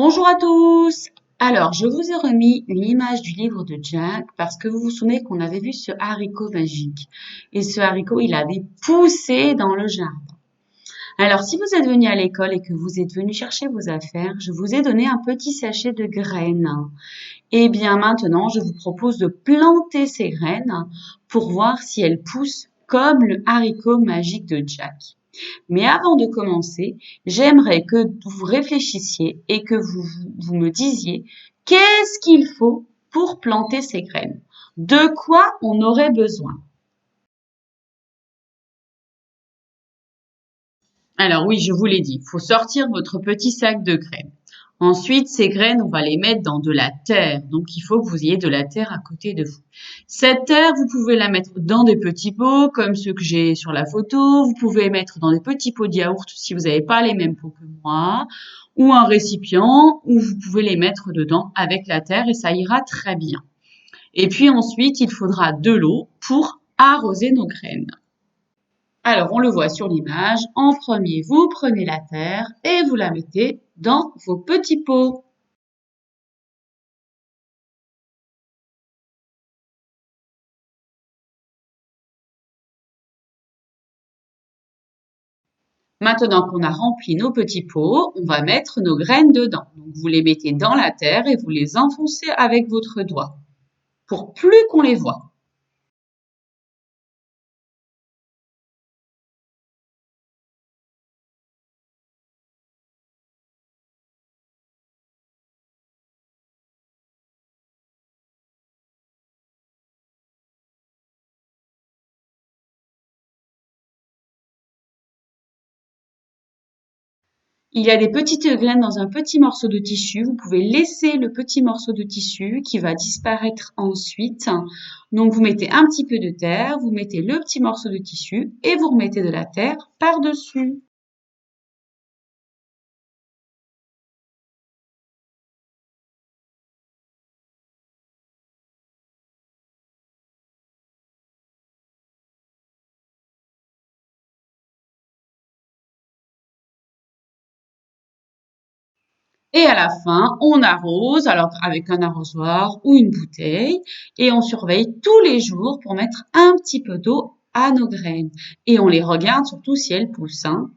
Bonjour à tous! Alors, je vous ai remis une image du livre de Jack parce que vous vous souvenez qu'on avait vu ce haricot magique. Et ce haricot, il avait poussé dans le jardin. Alors, si vous êtes venu à l'école et que vous êtes venu chercher vos affaires, je vous ai donné un petit sachet de graines. Et bien maintenant, je vous propose de planter ces graines pour voir si elles poussent comme le haricot magique de Jack. Mais avant de commencer, j'aimerais que vous réfléchissiez et que vous me disiez qu'est-ce qu'il faut pour planter ces graines? De quoi on aurait besoin? Alors oui, je vous l'ai dit, il faut sortir votre petit sac de graines. Ensuite, ces graines, on va les mettre dans de la terre. Donc, il faut que vous ayez de la terre à côté de vous. Cette terre, vous pouvez la mettre dans des petits pots, comme ceux que j'ai sur la photo. Vous pouvez mettre dans des petits pots de yaourt si vous n'avez pas les mêmes pots que moi, ou un récipient où vous pouvez les mettre dedans avec la terre et ça ira très bien. Et puis ensuite, il faudra de l'eau pour arroser nos graines. Alors, on le voit sur l'image. En premier, vous prenez la terre et vous la mettez dans vos petits pots. Maintenant qu'on a rempli nos petits pots, on va mettre nos graines dedans. Donc, vous les mettez dans la terre et vous les enfoncez avec votre doigt pour plus qu'on les voit. Il y a des petites graines dans un petit morceau de tissu. Vous pouvez laisser le petit morceau de tissu qui va disparaître ensuite. Donc, vous mettez un petit peu de terre, vous mettez le petit morceau de tissu et vous remettez de la terre par-dessus. Et à la fin, on arrose, alors avec un arrosoir ou une bouteille, et on surveille tous les jours pour mettre un petit peu d'eau à nos graines. Et on les regarde surtout si elles poussent, hein.